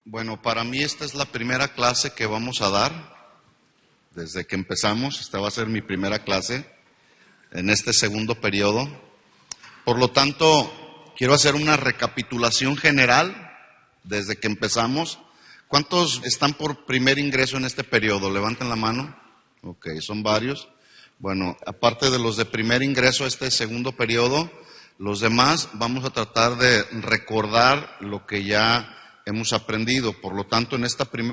Bueno, para mí esta es la primera clase que vamos a dar desde que empezamos. Esta va a ser mi primera clase en este segundo periodo. Por lo tanto, quiero hacer una recapitulación general desde que empezamos. ¿Cuántos están por primer ingreso en este periodo? Levanten la mano. Ok, son varios. Bueno, aparte de los de primer ingreso a este segundo periodo, los demás vamos a tratar de recordar lo que ya hemos aprendido. Por lo tanto,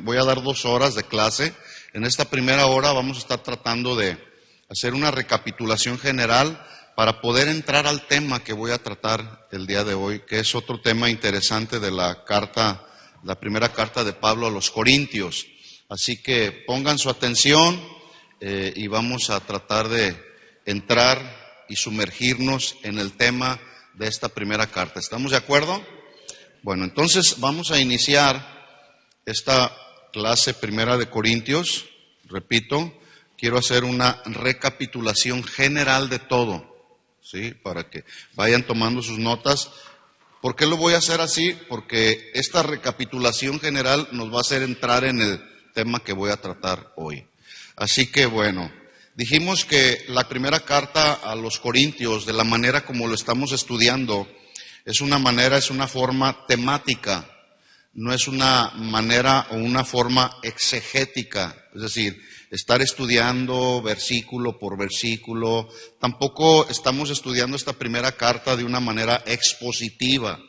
voy a dar 2 horas de clase. En esta primera hora vamos a estar tratando de hacer una recapitulación general para poder entrar al tema que voy a tratar el día de hoy, que es otro tema interesante de la primera carta de Pablo a los Corintios. Así que pongan su atención y vamos a tratar de entrar y sumergirnos en el tema de esta primera carta. ¿Estamos de acuerdo? Bueno, entonces vamos a iniciar esta clase primera de Corintios. Repito, quiero hacer una recapitulación general de todo, ¿sí? Para que vayan tomando sus notas. ¿Por qué lo voy a hacer así? Porque esta recapitulación general nos va a hacer entrar en el tema que voy a tratar hoy. Así que bueno, dijimos que la primera carta a los Corintios, de la manera como lo estamos estudiando, es una forma temática, no es una manera o una forma exegética, es decir, estar estudiando versículo por versículo. Tampoco estamos estudiando esta primera carta de una manera expositiva,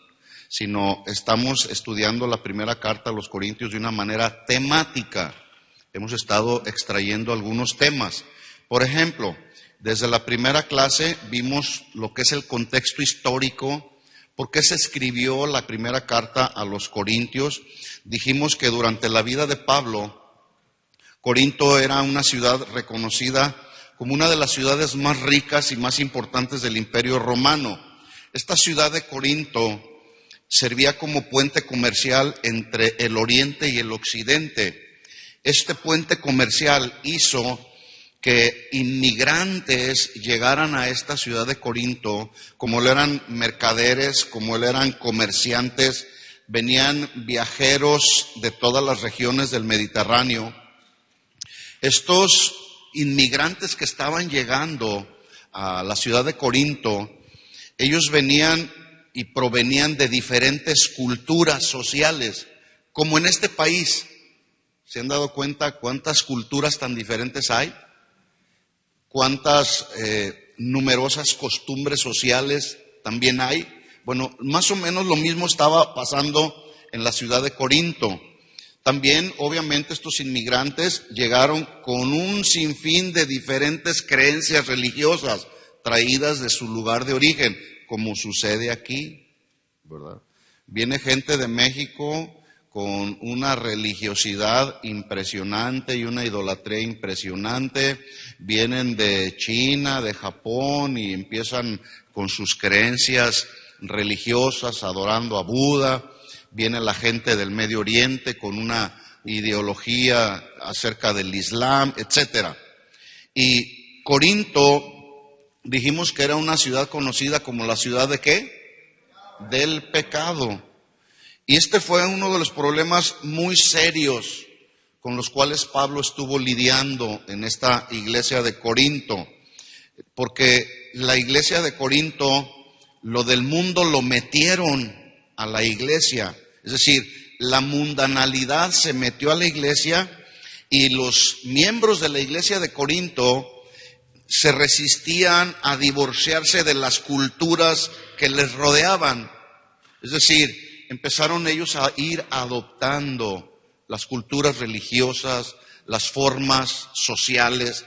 sino estamos estudiando la primera carta a los Corintios de una manera temática. Hemos estado extrayendo algunos temas. Por ejemplo, desde la primera clase vimos lo que es el contexto histórico. ¿Por qué se escribió la primera carta a los Corintios? Dijimos que durante la vida de Pablo, Corinto era una ciudad reconocida como una de las ciudades más ricas y más importantes del Imperio Romano. Esta ciudad de Corinto servía como puente comercial entre el Oriente y el Occidente. Este puente comercial hizo que inmigrantes llegaran a esta ciudad de Corinto, como lo eran mercaderes, como lo eran comerciantes, venían viajeros de todas las regiones del Mediterráneo. Estos inmigrantes que estaban llegando a la ciudad de Corinto, ellos venían y provenían de diferentes culturas sociales, como en este país. ¿Se han dado cuenta cuántas culturas tan diferentes hay? ¿Cuántas numerosas costumbres sociales también hay? Bueno, más o menos lo mismo estaba pasando en la ciudad de Corinto. También, obviamente, estos inmigrantes llegaron con un sinfín de diferentes creencias religiosas traídas de su lugar de origen, como sucede aquí, ¿verdad? Viene gente de México con una religiosidad impresionante y una idolatría impresionante. Vienen de China, de Japón y empiezan con sus creencias religiosas, adorando a Buda. Viene la gente del Medio Oriente con una ideología acerca del Islam, etcétera. Y Corinto, dijimos que era una ciudad conocida como la ciudad ¿de qué? Del pecado. Y este fue uno de los problemas muy serios con los cuales Pablo estuvo lidiando en esta iglesia de Corinto, porque la iglesia de Corinto, lo del mundo lo metieron a la iglesia, es decir, la mundanalidad se metió a la iglesia y los miembros de la iglesia de Corinto se resistían a divorciarse de las culturas que les rodeaban, es decir, empezaron ellos a ir adoptando las culturas religiosas, las formas sociales.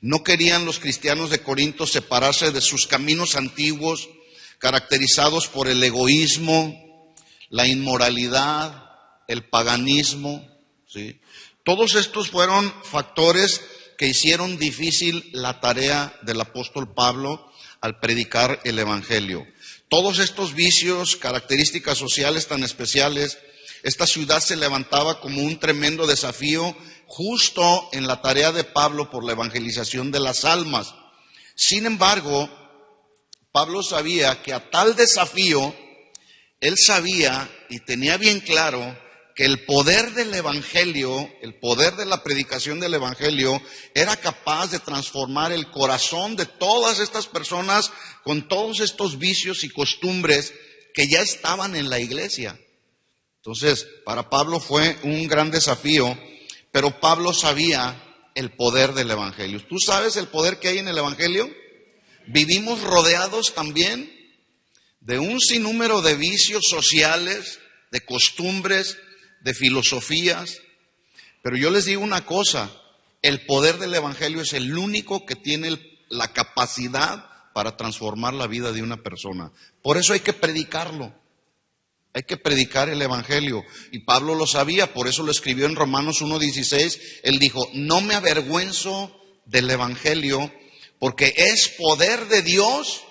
No querían los cristianos de Corinto separarse de sus caminos antiguos, caracterizados por el egoísmo, la inmoralidad, el paganismo, ¿sí? Todos estos fueron factores que hicieron difícil la tarea del apóstol Pablo al predicar el evangelio. Todos estos vicios, características sociales tan especiales, esta ciudad se levantaba como un tremendo desafío justo en la tarea de Pablo por la evangelización de las almas. Sin embargo, Pablo sabía que a tal desafío, él sabía y tenía bien claro que el poder del Evangelio, el poder de la predicación del Evangelio, era capaz de transformar el corazón de todas estas personas con todos estos vicios y costumbres que ya estaban en la iglesia. Entonces, para Pablo fue un gran desafío, pero Pablo sabía el poder del Evangelio. ¿Tú sabes el poder que hay en el Evangelio? Vivimos rodeados también de un sinnúmero de vicios sociales, de costumbres, de filosofías. Pero yo les digo una cosa, el poder del Evangelio es el único que tiene la capacidad para transformar la vida de una persona. Por eso hay que predicarlo. Hay que predicar el Evangelio. Y Pablo lo sabía, por eso lo escribió en Romanos 1:16. Él dijo, no me avergüenzo del Evangelio, porque es poder de Dios.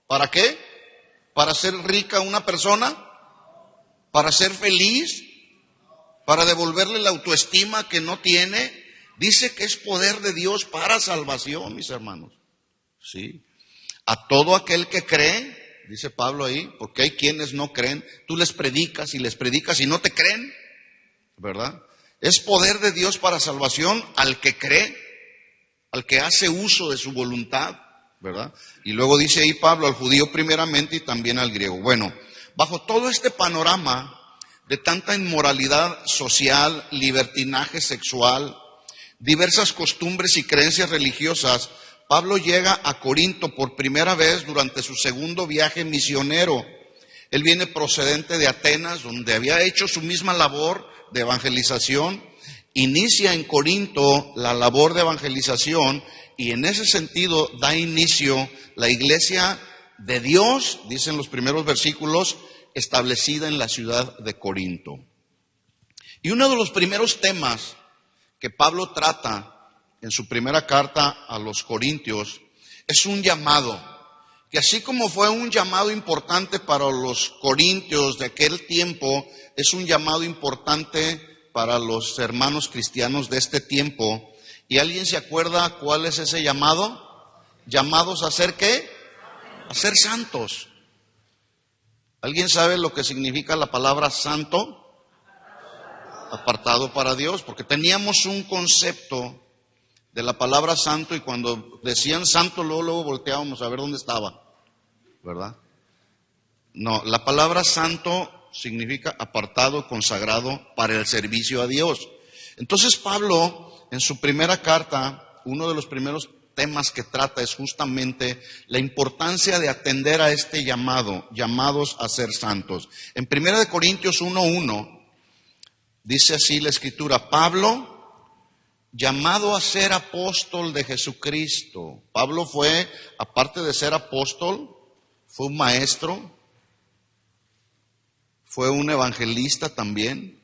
¿Para qué? ¿Para hacer rica a una persona? ¿Para ser feliz? ¿Para devolverle la autoestima que no tiene? Dice que es poder de Dios para salvación, mis hermanos. Sí. A todo aquel que cree, dice Pablo ahí, porque hay quienes no creen, tú les predicas y no te creen, ¿verdad? Es poder de Dios para salvación al que cree, al que hace uso de su voluntad, ¿verdad? Y luego dice ahí Pablo, al judío primeramente y también al griego. Bueno, bajo todo este panorama de tanta inmoralidad social, libertinaje sexual, diversas costumbres y creencias religiosas, Pablo llega a Corinto por primera vez durante su segundo viaje misionero. Él viene procedente de Atenas, donde había hecho su misma labor de evangelización. Inicia en Corinto la labor de evangelización y en ese sentido da inicio la iglesia de Dios, dicen los primeros versículos, establecida en la ciudad de Corinto. Y uno de los primeros temas que Pablo trata en su primera carta a los Corintios es un llamado, que así como fue un llamado importante para los corintios de aquel tiempo, es un llamado importante para los hermanos cristianos de este tiempo. ¿Y alguien se acuerda cuál es ese llamado? ¿Llamados a ser qué? A ser santos. ¿Alguien sabe lo que significa la palabra santo? Apartado para Dios, porque teníamos un concepto de la palabra santo y cuando decían santo luego volteábamos a ver dónde estaba, ¿verdad? No, la palabra santo significa apartado, consagrado para el servicio a Dios. Entonces Pablo, en su primera carta, uno de los primeros temas que trata es justamente la importancia de atender a este llamado, llamados a ser santos. En 1 Corintios 1:1 dice así la Escritura, Pablo, llamado a ser apóstol de Jesucristo. Pablo fue, aparte de ser apóstol, fue un maestro, fue un evangelista también.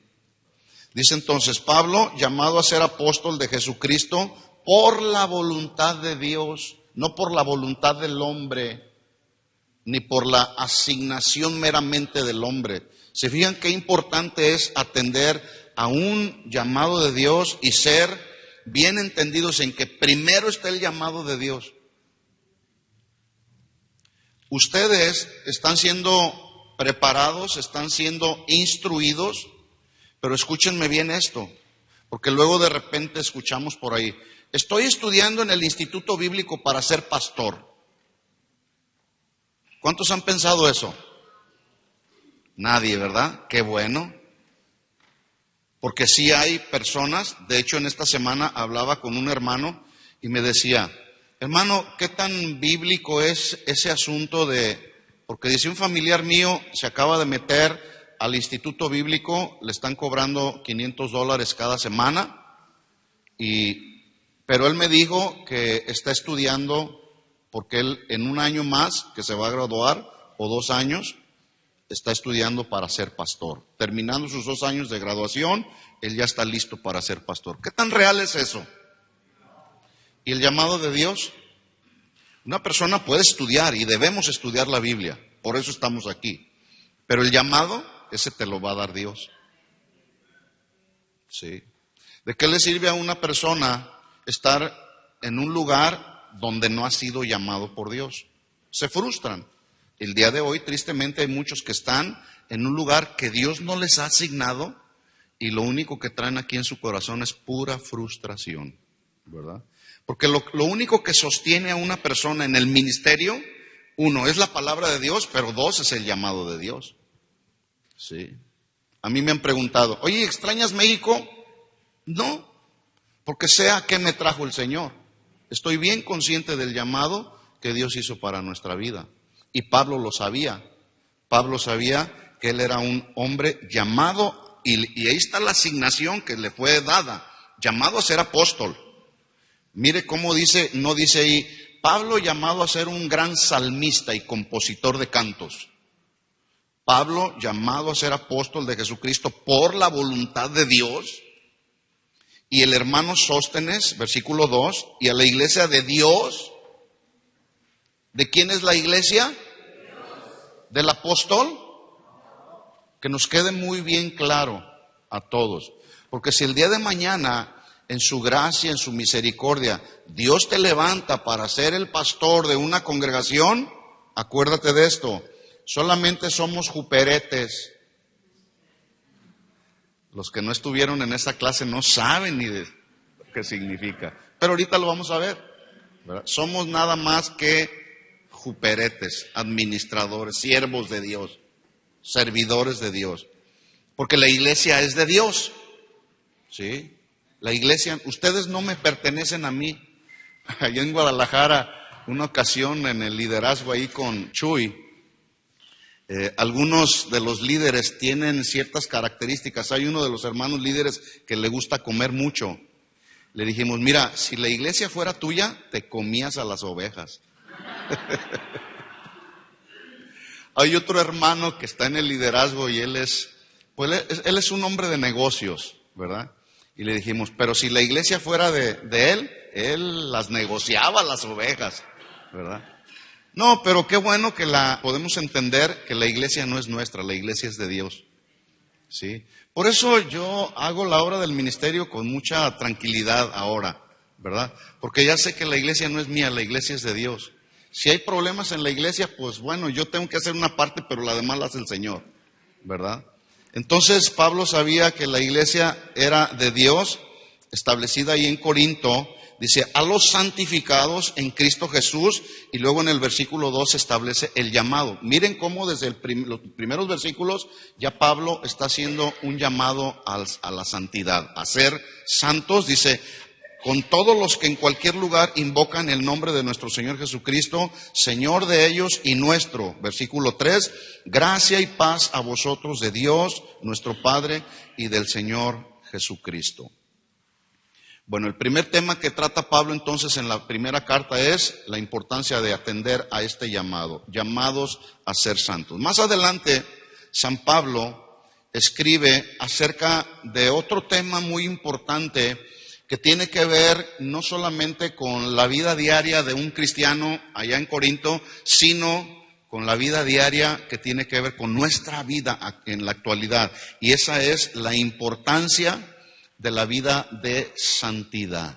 Dice entonces, Pablo, llamado a ser apóstol de Jesucristo por la voluntad de Dios, no por la voluntad del hombre, ni por la asignación meramente del hombre. ¿Se fijan qué importante es atender a un llamado de Dios y ser bien entendidos en que primero está el llamado de Dios? Ustedes están siendo preparados, están siendo instruidos, pero escúchenme bien esto, porque luego de repente escuchamos por ahí, estoy estudiando en el Instituto Bíblico para ser pastor. ¿Cuántos han pensado eso? Nadie, ¿verdad? Qué bueno. Porque sí hay personas, de hecho en esta semana hablaba con un hermano y me decía, hermano, ¿qué tan bíblico es ese asunto de, porque dice un familiar mío se acaba de meter al Instituto Bíblico, le están cobrando $500 cada semana, pero él me dijo que está estudiando, porque él en un año más que se va a graduar, o 2 años, está estudiando para ser pastor. Terminando sus 2 años de graduación, él ya está listo para ser pastor. ¿Qué tan real es eso? ¿Y el llamado de Dios? Una persona puede estudiar y debemos estudiar la Biblia, por eso estamos aquí. Pero el llamado, ese te lo va a dar Dios. Sí. ¿De qué le sirve a una persona estar en un lugar donde no ha sido llamado por Dios? Se frustran. El día de hoy, tristemente, hay muchos que están en un lugar que Dios no les ha asignado y lo único que traen aquí en su corazón es pura frustración, ¿verdad? Porque lo único que sostiene a una persona en el ministerio, uno, es la palabra de Dios, pero dos, es el llamado de Dios. Sí. A mí me han preguntado, oye, ¿extrañas México? No, porque sé a qué me trajo el Señor. Estoy bien consciente del llamado que Dios hizo para nuestra vida. Y Pablo lo sabía. Pablo sabía que él era un hombre llamado, y ahí está la asignación que le fue dada, llamado a ser apóstol. Mire cómo dice, no dice ahí, Pablo llamado a ser un gran salmista y compositor de cantos. Pablo llamado a ser apóstol de Jesucristo por la voluntad de Dios. Y el hermano Sóstenes, versículo 2, y a la iglesia de Dios. ¿De quién es la iglesia? ¿Del apóstol? Que nos quede muy bien claro a todos. Porque si el día de mañana, en su gracia, en su misericordia, Dios te levanta para ser el pastor de una congregación, acuérdate de esto, solamente somos juperetes. Los que no estuvieron en esta clase no saben ni de qué significa. Pero ahorita lo vamos a ver, ¿verdad? Somos nada más que juperetes, administradores, siervos de Dios, servidores de Dios. Porque la iglesia es de Dios. ¿Sí? La iglesia, ustedes no me pertenecen a mí. Allá en Guadalajara, una ocasión en el liderazgo ahí con Chuy, algunos de los líderes tienen ciertas características. Hay uno de los hermanos líderes que le gusta comer mucho. Le dijimos, mira, si la iglesia fuera tuya, te comías a las ovejas. Hay otro hermano que está en el liderazgo y él es un hombre de negocios, ¿verdad? Y le dijimos, pero si la iglesia fuera de él las negociaba las ovejas, ¿verdad? No, pero qué bueno que podemos entender que la iglesia no es nuestra, la iglesia es de Dios. ¿Sí? Por eso yo hago la obra del ministerio con mucha tranquilidad ahora, ¿verdad? Porque ya sé que la iglesia no es mía, la iglesia es de Dios. Si hay problemas en la iglesia, pues bueno, yo tengo que hacer una parte, pero la demás la hace el Señor, ¿verdad? Entonces Pablo sabía que la iglesia era de Dios, establecida ahí en Corinto. Dice, a los santificados en Cristo Jesús, y luego en el versículo 2 se establece el llamado. Miren cómo desde los primeros versículos ya Pablo está haciendo un llamado a la santidad, a ser santos. Dice, con todos los que en cualquier lugar invocan el nombre de nuestro Señor Jesucristo, Señor de ellos y nuestro. Versículo 3, gracia y paz a vosotros de Dios, nuestro Padre, y del Señor Jesucristo. Bueno, el primer tema que trata Pablo entonces en la primera carta es la importancia de atender a este llamado, llamados a ser santos. Más adelante, San Pablo escribe acerca de otro tema muy importante que tiene que ver no solamente con la vida diaria de un cristiano allá en Corinto, sino con la vida diaria que tiene que ver con nuestra vida en la actualidad. Y esa es la importancia de la vida de santidad.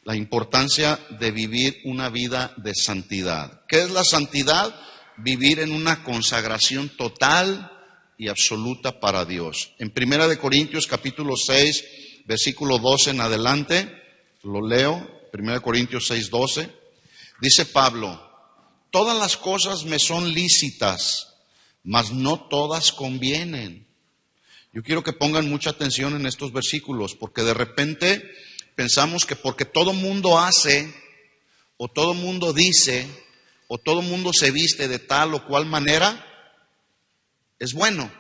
La importancia de vivir una vida de santidad. ¿Qué es la santidad? Vivir en una consagración total y absoluta para Dios. En 1 de Corintios capítulo 6, versículo 12 en adelante, lo leo, 1 Corintios 6, 12, dice Pablo, todas las cosas me son lícitas, mas no todas convienen. Yo quiero que pongan mucha atención en estos versículos, porque de repente pensamos que porque todo mundo hace, o todo mundo dice, o todo mundo se viste de tal o cual manera, es bueno.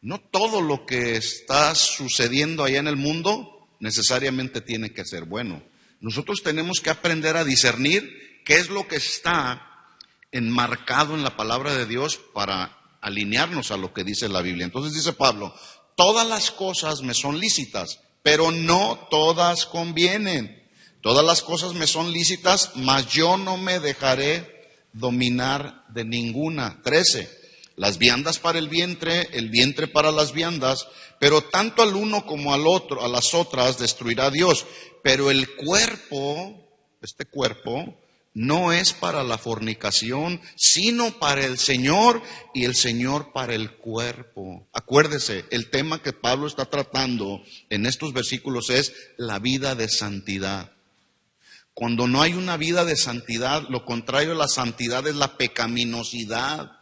No todo lo que está sucediendo allá en el mundo necesariamente tiene que ser bueno. Nosotros tenemos que aprender a discernir qué es lo que está enmarcado en la palabra de Dios para alinearnos a lo que dice la Biblia. Entonces dice Pablo, todas las cosas me son lícitas, pero no todas convienen. Todas las cosas me son lícitas, mas yo no me dejaré dominar de ninguna. 13. Las viandas para el vientre para las viandas, pero tanto al uno como al otro, a las otras destruirá Dios. Pero el cuerpo, este cuerpo, no es para la fornicación, sino para el Señor y el Señor para el cuerpo. Acuérdese, el tema que Pablo está tratando en estos versículos es la vida de santidad. Cuando no hay una vida de santidad, lo contrario a la santidad es la pecaminosidad.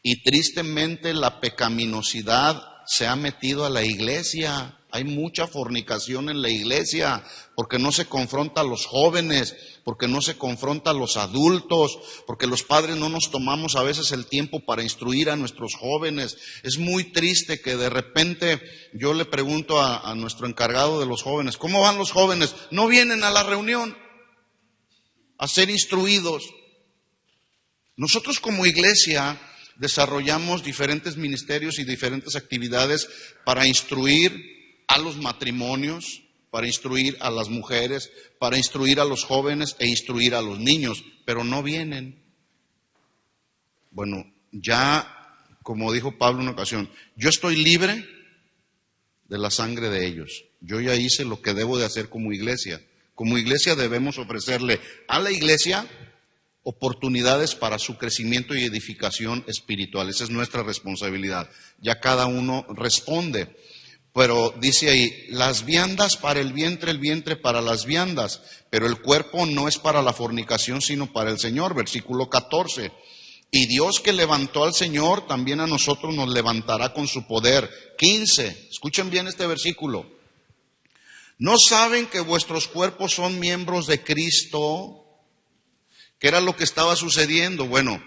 Y tristemente la pecaminosidad se ha metido a la iglesia. Hay mucha fornicación en la iglesia porque no se confronta a los jóvenes, porque no se confronta a los adultos, porque los padres no nos tomamos a veces el tiempo para instruir a nuestros jóvenes. Es muy triste que de repente yo le pregunto a nuestro encargado de los jóvenes, ¿cómo van los jóvenes? No vienen a la reunión a ser instruidos. Nosotros como iglesia desarrollamos diferentes ministerios y diferentes actividades para instruir a los matrimonios, para instruir a las mujeres, para instruir a los jóvenes e instruir a los niños, pero no vienen. Bueno, ya, como dijo Pablo en una ocasión, yo estoy libre de la sangre de ellos. Yo ya hice lo que debo de hacer como iglesia. Como iglesia debemos ofrecerle a la iglesia oportunidades para su crecimiento y edificación espiritual. Esa es nuestra responsabilidad. Ya cada uno responde. Pero dice ahí, las viandas para el vientre para las viandas, pero el cuerpo no es para la fornicación, sino para el Señor. Versículo 14. Y Dios que levantó al Señor, también a nosotros nos levantará con su poder. 15. Escuchen bien este versículo. ¿No saben que vuestros cuerpos son miembros de Cristo? ¿Qué era lo que estaba sucediendo? Bueno,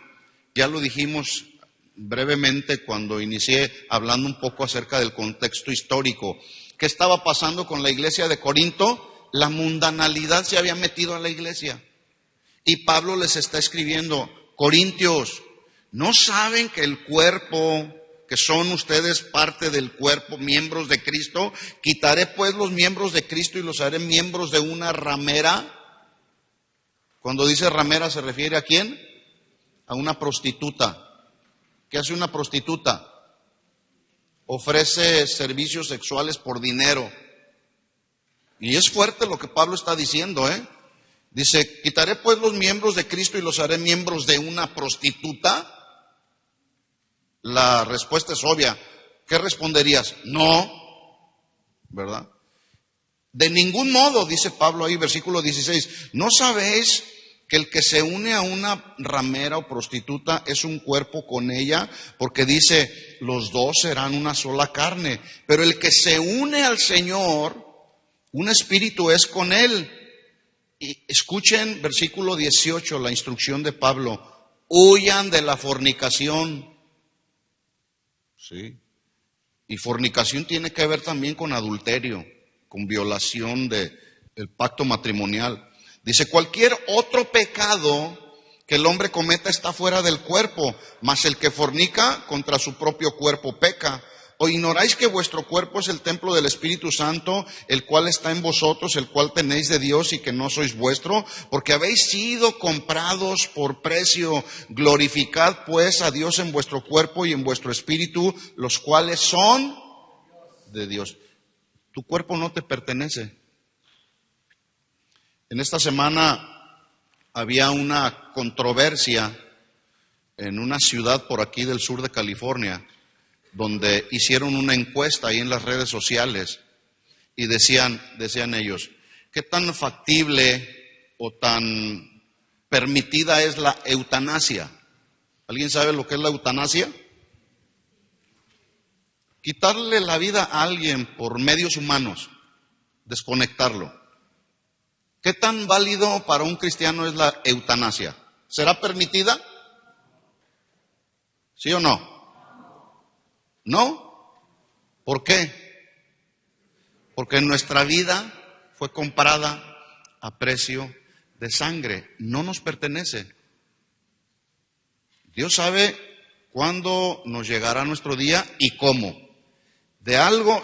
ya lo dijimos brevemente cuando inicié hablando un poco acerca del contexto histórico. ¿Qué estaba pasando con la iglesia de Corinto? La mundanalidad se había metido a la iglesia. Y Pablo les está escribiendo, Corintios, ¿no saben que el cuerpo, que son ustedes parte del cuerpo, miembros de Cristo? Quitaré pues los miembros de Cristo y los haré miembros de una ramera. Cuando dice ramera, ¿se refiere a quién? A una prostituta. ¿Qué hace una prostituta? Ofrece servicios sexuales por dinero. Y es fuerte lo que Pablo está diciendo, ¿eh? Dice, quitaré pues los miembros de Cristo y los haré miembros de una prostituta. La respuesta es obvia. ¿Qué responderías? No, ¿verdad? De ningún modo, dice Pablo ahí, versículo 16, ¿no sabéis que el que se une a una ramera o prostituta es un cuerpo con ella? Porque dice, los dos serán una sola carne. Pero el que se une al Señor, un espíritu es con él. Y escuchen versículo 18, la instrucción de Pablo, huyan de la fornicación. ¿Sí? Y fornicación tiene que ver también con adulterio, con violación del pacto matrimonial. Dice, cualquier otro pecado que el hombre cometa está fuera del cuerpo, mas el que fornica contra su propio cuerpo peca. ¿O ignoráis que vuestro cuerpo es el templo del Espíritu Santo, el cual está en vosotros, el cual tenéis de Dios y que no sois vuestro? Porque habéis sido comprados por precio. Glorificad pues a Dios en vuestro cuerpo y en vuestro espíritu, los cuales son de Dios. Tu cuerpo no te pertenece. En esta semana había una controversia en una ciudad por aquí del sur de California, donde hicieron una encuesta ahí en las redes sociales y decían ellos, ¿qué tan factible o tan permitida es la eutanasia? ¿Alguien sabe lo que es la eutanasia? Quitarle la vida a alguien por medios humanos, desconectarlo. ¿Qué tan válido para un cristiano es la eutanasia? ¿Será permitida? ¿Sí o no? ¿No? ¿Por qué? Porque nuestra vida fue comprada a precio de sangre. No nos pertenece. Dios sabe cuándo nos llegará nuestro día y cómo.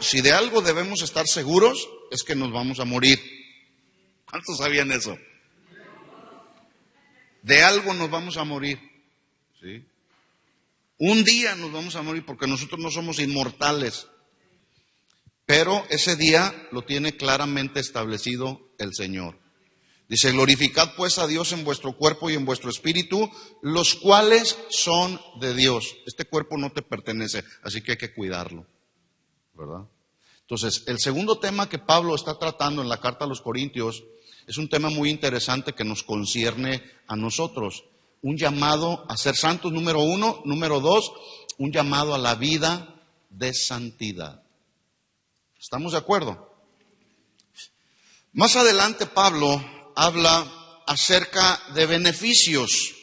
Si de algo debemos estar seguros, es que nos vamos a morir. ¿Cuántos sabían eso? De algo nos vamos a morir. ¿Sí? Un día nos vamos a morir porque nosotros no somos inmortales. Pero ese día lo tiene claramente establecido el Señor. Dice, glorificad pues a Dios en vuestro cuerpo y en vuestro espíritu, los cuales son de Dios. Este cuerpo no te pertenece, así que hay que cuidarlo, ¿verdad? Entonces, el segundo tema que Pablo está tratando en la carta a los Corintios es un tema muy interesante que nos concierne a nosotros. Un llamado a ser santos, número uno. Número dos, un llamado a la vida de santidad. ¿Estamos de acuerdo? Más adelante Pablo habla acerca de beneficios.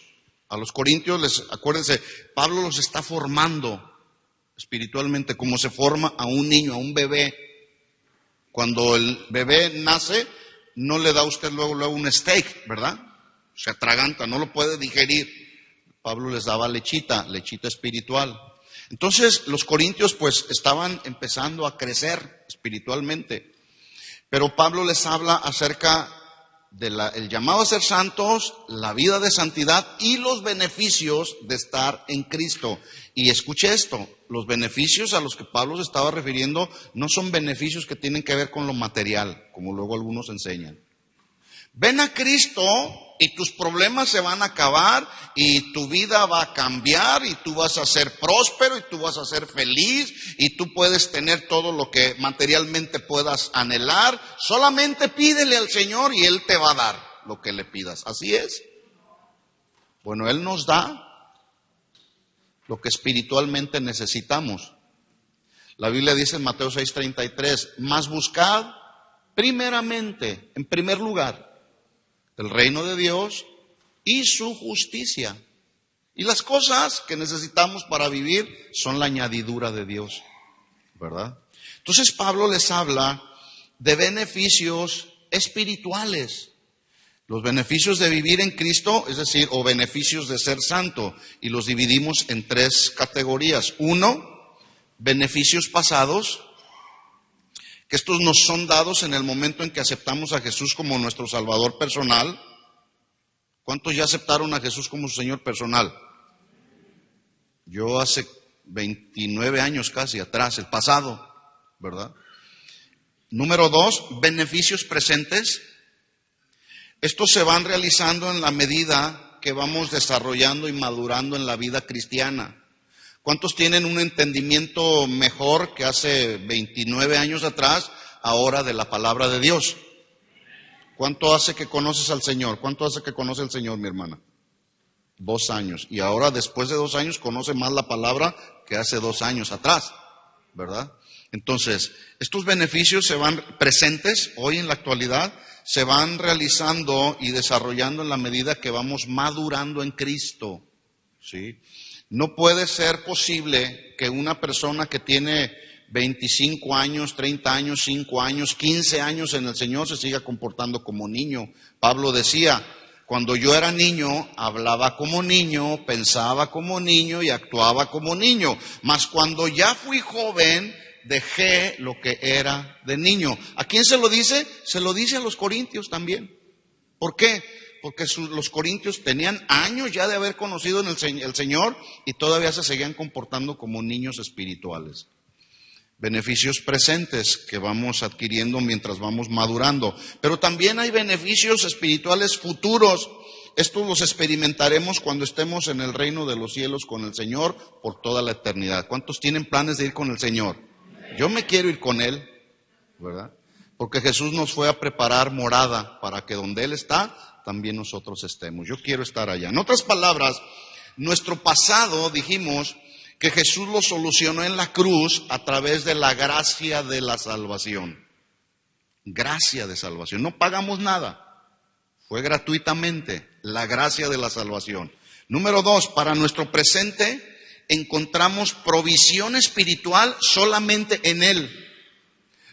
A los corintios, acuérdense, Pablo los está formando espiritualmente, como se forma a un niño, a un bebé. Cuando el bebé nace, no le da a usted luego un steak, ¿verdad? Se atraganta, no lo puede digerir. Pablo les daba lechita espiritual. Entonces los corintios pues estaban empezando a crecer espiritualmente. Pero Pablo les habla acerca del llamado a ser santos, la vida de santidad y los beneficios de estar en Cristo. Y escuche esto, los beneficios a los que Pablo se estaba refiriendo no son beneficios que tienen que ver con lo material, como luego algunos enseñan. Ven a Cristo y tus problemas se van a acabar y tu vida va a cambiar y tú vas a ser próspero y tú vas a ser feliz y tú puedes tener todo lo que materialmente puedas anhelar. Solamente pídele al Señor y Él te va a dar lo que le pidas. Así es. Bueno, Él nos da lo que espiritualmente necesitamos. La Biblia dice en Mateo 6:33, mas buscad primeramente, en primer lugar, el reino de Dios y su justicia. Y las cosas que necesitamos para vivir son la añadidura de Dios, ¿verdad? Entonces Pablo les habla de beneficios espirituales. Los beneficios de vivir en Cristo, es decir, o beneficios de ser santo, y los dividimos en tres categorías. Uno, beneficios pasados, que estos nos son dados en el momento en que aceptamos a Jesús como nuestro Salvador personal. ¿Cuántos ya aceptaron a Jesús como su Señor personal? Yo hace 29 años casi atrás, el pasado, ¿verdad? Número dos, beneficios presentes. Estos se van realizando en la medida que vamos desarrollando y madurando en la vida cristiana. ¿Cuántos tienen un entendimiento mejor que hace 29 años atrás, ahora de la palabra de Dios? ¿Cuánto hace que conoces al Señor? ¿Cuánto hace que conoce al Señor, mi hermana? 2 años. Y ahora, después de 2 años, conoce más la palabra que hace 2 años atrás, ¿verdad? Entonces, estos beneficios se van presentes hoy en la actualidad, se van realizando y desarrollando en la medida que vamos madurando en Cristo, ¿sí? No puede ser posible que una persona que tiene 25 años, 30 años, 5 años, 15 años en el Señor se siga comportando como niño. Pablo decía, cuando yo era niño, hablaba como niño, pensaba como niño y actuaba como niño. Mas cuando ya fui joven, dejé lo que era de niño. ¿A quién se lo dice? Se lo dice a los corintios también. ¿Por qué? Porque los corintios tenían años ya de haber conocido el Señor y todavía se seguían comportando como niños espirituales. Beneficios presentes que vamos adquiriendo mientras vamos madurando. Pero también hay beneficios espirituales futuros. Estos los experimentaremos cuando estemos en el reino de los cielos con el Señor por toda la eternidad. ¿Cuántos tienen planes de ir con el Señor? Yo me quiero ir con Él, ¿verdad? Porque Jesús nos fue a preparar morada para que donde Él está, también nosotros estemos. Yo quiero estar allá. En otras palabras, nuestro pasado, dijimos que Jesús lo solucionó en la cruz a través de la gracia de la salvación. Gracia de salvación. No pagamos nada. Fue gratuitamente la gracia de la salvación. Número 2, para nuestro presente encontramos provisión espiritual solamente en Él.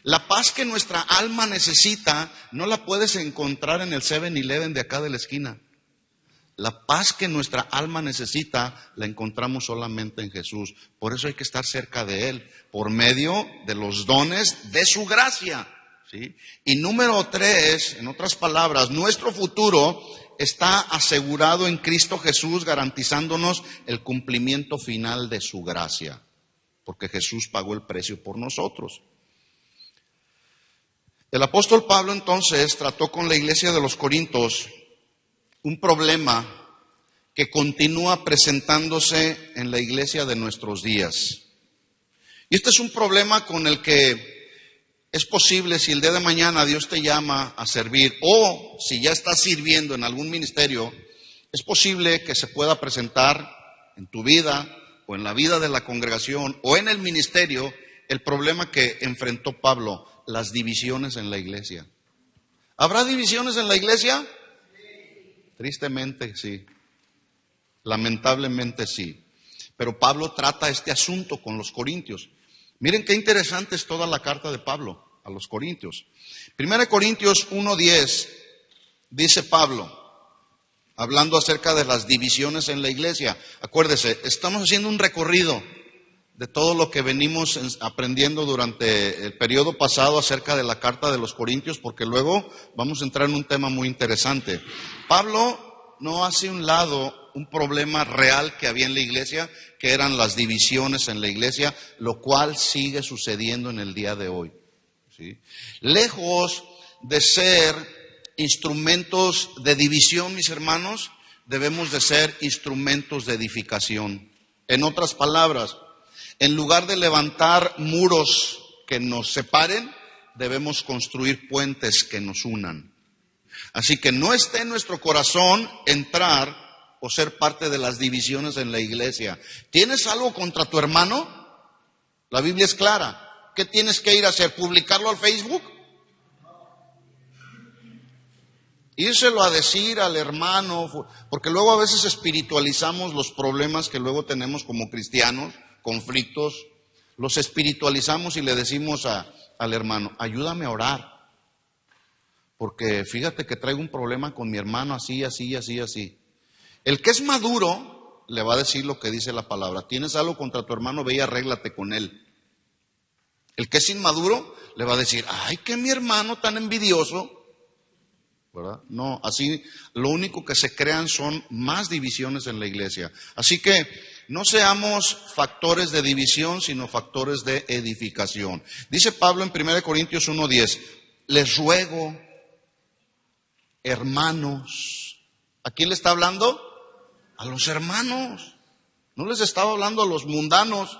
La paz que nuestra alma necesita no la puedes encontrar en el 7-Eleven de acá de la esquina. La paz que nuestra alma necesita la encontramos solamente en Jesús. Por eso hay que estar cerca de Él, por medio de los dones de su gracia, ¿sí? Y número 3, en otras palabras, nuestro futuro está asegurado en Cristo Jesús, garantizándonos el cumplimiento final de su gracia, porque Jesús pagó el precio por nosotros. El apóstol Pablo entonces trató con la iglesia de los Corintios un problema que continúa presentándose en la iglesia de nuestros días. Y este es un problema con el que es posible, si el día de mañana Dios te llama a servir, o si ya estás sirviendo en algún ministerio, es posible que se pueda presentar en tu vida o en la vida de la congregación o en el ministerio el problema que enfrentó Pablo, las divisiones en la iglesia. ¿Habrá divisiones en la iglesia? Tristemente sí, lamentablemente sí. Pero Pablo trata este asunto con los corintios. Miren qué interesante es toda la carta de Pablo a los corintios. 1 Corintios 1:10 dice Pablo, hablando acerca de las divisiones en la iglesia. Acuérdese, estamos haciendo un recorrido de todo lo que venimos aprendiendo durante el periodo pasado acerca de la carta de los Corintios, porque luego vamos a entrar en un tema muy interesante. Pablo no hace a un lado un problema real que había en la iglesia, que eran las divisiones en la iglesia, lo cual sigue sucediendo en el día de hoy. ¿Sí? Lejos de ser instrumentos de división, mis hermanos, debemos de ser instrumentos de edificación. En otras palabras, en lugar de levantar muros que nos separen, debemos construir puentes que nos unan. Así que no esté en nuestro corazón entrar o ser parte de las divisiones en la iglesia. ¿Tienes algo contra tu hermano? La Biblia es clara. ¿Qué tienes que ir a hacer? ¿Publicarlo al Facebook? Írselo a decir al hermano, porque luego a veces espiritualizamos los problemas que luego tenemos como cristianos, conflictos, los espiritualizamos y le decimos al hermano, ayúdame a orar, porque fíjate que traigo un problema con mi hermano así, así, así, así. El que es maduro le va a decir lo que dice la palabra. ¿Tienes algo contra tu hermano? Ve y arréglate con él. El que es inmaduro le va a decir, ay, que mi hermano tan envidioso, ¿verdad? No, así lo único que se crean son más divisiones en la iglesia. Así que no seamos factores de división, sino factores de edificación. Dice Pablo en 1 Corintios 1:10, les ruego, hermanos. ¿A quién le está hablando? A los hermanos. No les estaba hablando a los mundanos.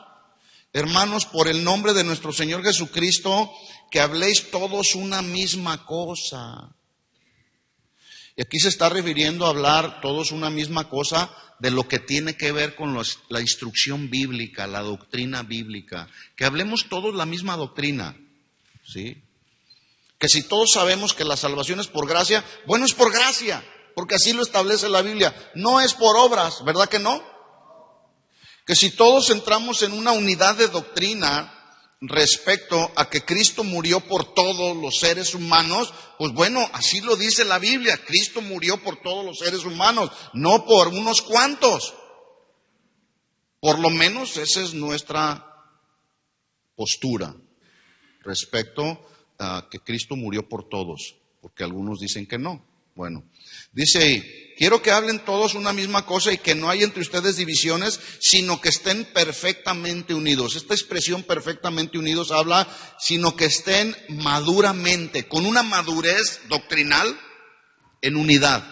Hermanos, por el nombre de nuestro Señor Jesucristo, que habléis todos una misma cosa. Y aquí se está refiriendo a hablar todos una misma cosa de lo que tiene que ver con la instrucción bíblica, la doctrina bíblica. Que hablemos todos la misma doctrina, ¿sí? Que si todos sabemos que la salvación es por gracia, bueno, es por gracia, porque así lo establece la Biblia. No es por obras, ¿verdad que no? Que si todos entramos en una unidad de doctrina respecto a que Cristo murió por todos los seres humanos, pues bueno, así lo dice la Biblia, Cristo murió por todos los seres humanos, no por unos cuantos. Por lo menos esa es nuestra postura respecto a que Cristo murió por todos, porque algunos dicen que no. Bueno, dice ahí, quiero que hablen todos una misma cosa y que no haya entre ustedes divisiones, sino que estén perfectamente unidos. Esta expresión perfectamente unidos habla, sino que estén maduramente, con una madurez doctrinal, en unidad,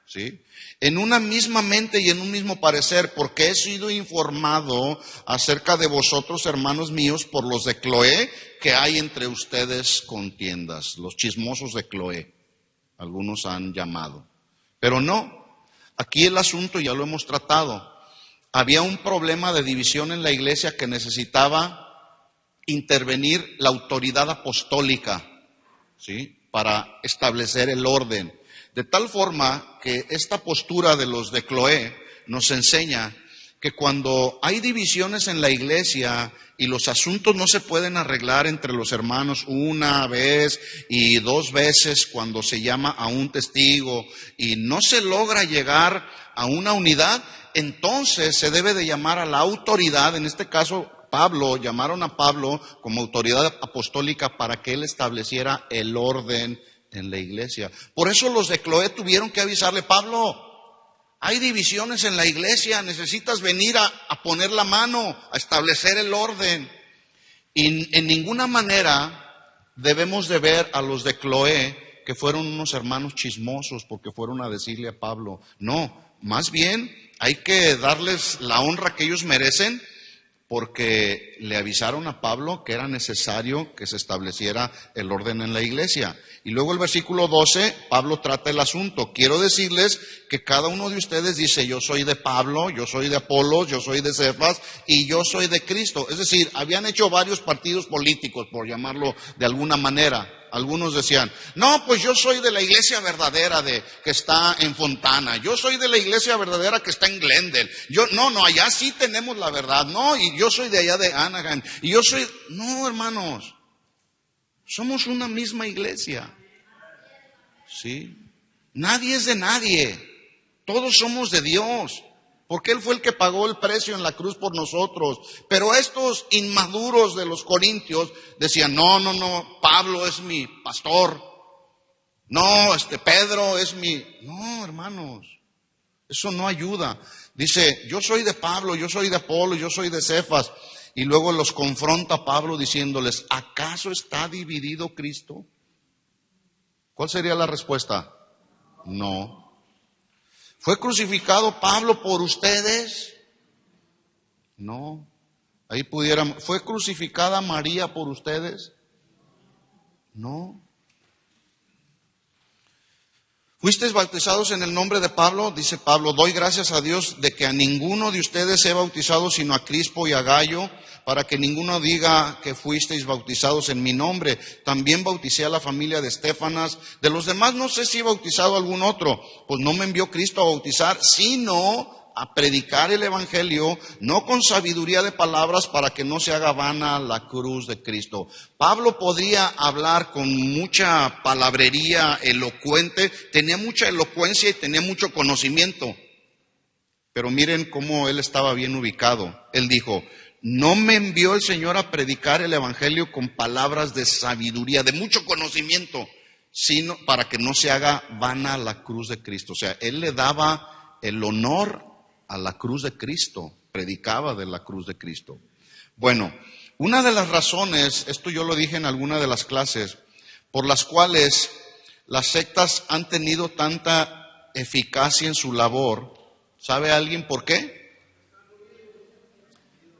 ¿sí? En una misma mente y en un mismo parecer, porque he sido informado acerca de vosotros, hermanos míos, por los de Cloé, que hay entre ustedes contiendas, los chismosos de Cloé, algunos han llamado. Pero no, aquí el asunto ya lo hemos tratado. Había un problema de división en la iglesia que necesitaba intervenir la autoridad apostólica, ¿sí? Para establecer el orden. De tal forma que esta postura de los de Cloé nos enseña que cuando hay divisiones en la iglesia y los asuntos no se pueden arreglar entre los hermanos una vez y dos veces cuando se llama a un testigo y no se logra llegar a una unidad, entonces se debe de llamar a la autoridad, en este caso Pablo, llamaron a Pablo como autoridad apostólica para que él estableciera el orden en la iglesia. Por eso los de Cloé tuvieron que avisarle, Pablo, hay divisiones en la iglesia, necesitas venir a poner la mano, a establecer el orden. Y en ninguna manera debemos de ver a los de Cloé, que fueron unos hermanos chismosos porque fueron a decirle a Pablo. No, más bien hay que darles la honra que ellos merecen, porque le avisaron a Pablo que era necesario que se estableciera el orden en la iglesia. Y luego el versículo 12, Pablo trata el asunto. Quiero decirles que cada uno de ustedes dice, yo soy de Pablo, yo soy de Apolos, yo soy de Cefas y yo soy de Cristo. Es decir, habían hecho varios partidos políticos, por llamarlo de alguna manera. Algunos decían, no, pues yo soy de la iglesia verdadera que está en Fontana. Yo soy de la iglesia verdadera que está en Glendale. No, allá sí tenemos la verdad. No, y yo soy de allá de Anaheim. Y yo soy, no, hermanos. Somos una misma iglesia. ¿Sí? Nadie es de nadie. Todos somos de Dios. Porque Él fue el que pagó el precio en la cruz por nosotros. Pero estos inmaduros de los corintios decían, no, Pablo es mi pastor. No, Pedro es mi... No, hermanos, eso no ayuda. Dice, yo soy de Pablo, yo soy de Apolo, yo soy de Cefas. Y luego los confronta Pablo diciéndoles, ¿acaso está dividido Cristo? ¿Cuál sería la respuesta? No. ¿Fue crucificado Pablo por ustedes? No. Ahí pudiéramos. ¿Fue crucificada María por ustedes? No. ¿Fuisteis bautizados en el nombre de Pablo? Dice Pablo, doy gracias a Dios de que a ninguno de ustedes he bautizado sino a Crispo y a Gayo, para que ninguno diga que fuisteis bautizados en mi nombre. También bauticé a la familia de Estéfanas. De los demás no sé si he bautizado a algún otro, pues no me envió Cristo a bautizar, sino a predicar el evangelio, no con sabiduría de palabras, para que no se haga vana la cruz de Cristo. Pablo podía hablar con mucha palabrería elocuente, tenía mucha elocuencia y tenía mucho conocimiento. Pero miren cómo él estaba bien ubicado. Él dijo, no me envió el Señor a predicar el evangelio con palabras de sabiduría, de mucho conocimiento, sino para que no se haga vana la cruz de Cristo. O sea, él le daba el honor a la cruz de Cristo, predicaba de la cruz de Cristo. Bueno, una de las razones, esto yo lo dije en alguna de las clases, por las cuales las sectas han tenido tanta eficacia en su labor, ¿sabe alguien por qué?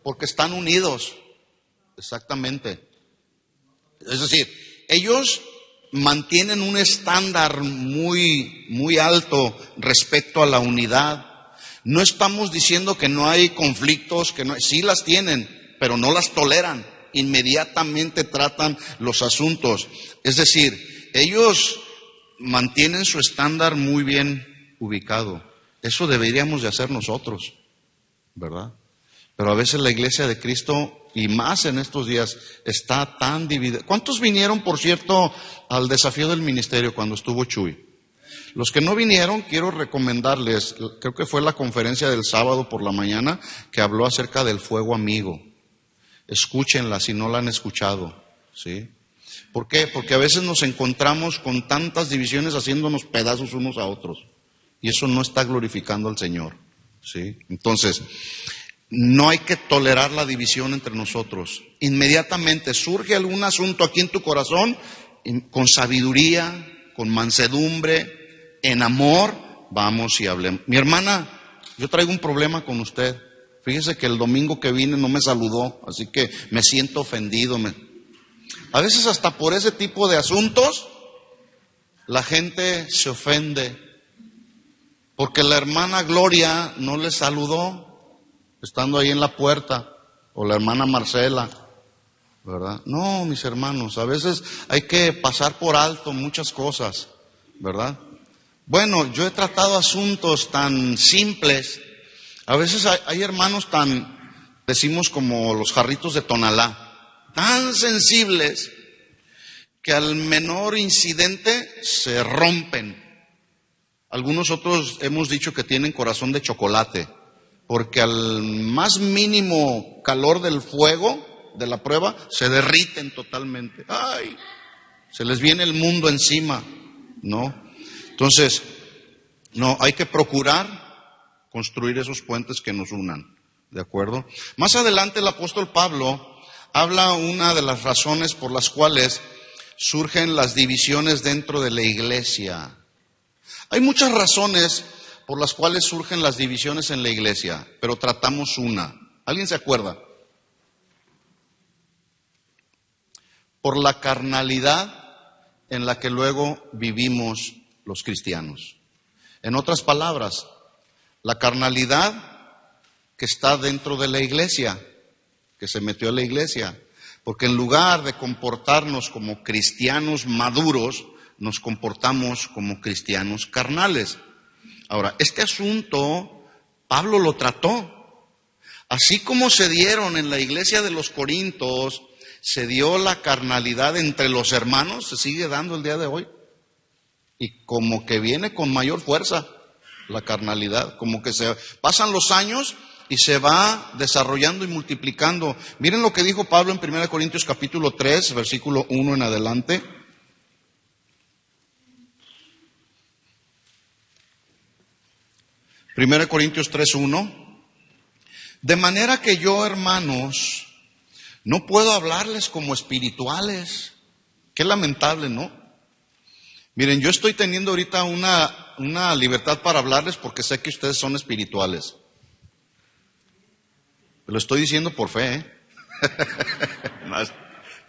Porque están unidos, exactamente. Es decir, ellos mantienen un estándar muy alto respecto a la unidad. No estamos diciendo que no hay conflictos, sí las tienen, pero no las toleran. Inmediatamente tratan los asuntos. Es decir, ellos mantienen su estándar muy bien ubicado. Eso deberíamos de hacer nosotros, ¿verdad? Pero a veces la iglesia de Cristo, y más en estos días, está tan dividida. ¿Cuántos vinieron, por cierto, al desafío del ministerio cuando estuvo Chuy? Los que no vinieron, quiero recomendarles, creo que fue la conferencia del sábado por la mañana, que habló acerca del fuego amigo. Escúchenla si no la han escuchado, ¿sí? ¿Por qué? Porque a veces nos encontramos con tantas divisiones haciéndonos pedazos unos a otros. Y eso no está glorificando al Señor, ¿sí? Entonces, no hay que tolerar la división entre nosotros. Inmediatamente surge algún asunto aquí en tu corazón, con sabiduría, con mansedumbre, en amor, vamos y hablemos. Mi hermana, yo traigo un problema con usted. Fíjese que el domingo que vine no me saludó, así que me siento ofendido. A veces hasta por ese tipo de asuntos, la gente se ofende. Porque la hermana Gloria no le saludó, estando ahí en la puerta, o la hermana Marcela, ¿verdad? No, mis hermanos, a veces hay que pasar por alto muchas cosas, ¿verdad? Bueno, yo he tratado asuntos tan simples. A veces hay hermanos decimos como los jarritos de Tonalá, tan sensibles que al menor incidente se rompen. Algunos otros hemos dicho que tienen corazón de chocolate, porque al más mínimo calor del fuego, de la prueba, se derriten totalmente. ¡Ay! Se les viene el mundo encima, ¿no? Entonces, no, hay que procurar construir esos puentes que nos unan, ¿de acuerdo? Más adelante el apóstol Pablo habla una de las razones por las cuales surgen las divisiones dentro de la iglesia. Hay muchas razones por las cuales surgen las divisiones en la iglesia, pero tratamos una. ¿Alguien se acuerda? Por la carnalidad en la que luego vivimos los cristianos. En otras palabras, la carnalidad que está dentro de la iglesia, que se metió a la iglesia, porque en lugar de comportarnos como cristianos maduros, nos comportamos como cristianos carnales. Ahora, este asunto Pablo lo trató. Así como se dieron en la iglesia de los Corintios, se dio la carnalidad entre los hermanos, se sigue dando el día de hoy. Y como que viene con mayor fuerza la carnalidad, como que se pasan los años y se va desarrollando y multiplicando. Miren lo que dijo Pablo en 1 Corintios capítulo 3, versículo 1 en adelante. 1 Corintios 3:1. De manera que yo, hermanos, no puedo hablarles como espirituales. Qué lamentable, ¿no? Miren, yo estoy teniendo ahorita una libertad para hablarles porque sé que ustedes son espirituales. Lo estoy diciendo por fe, ¿eh?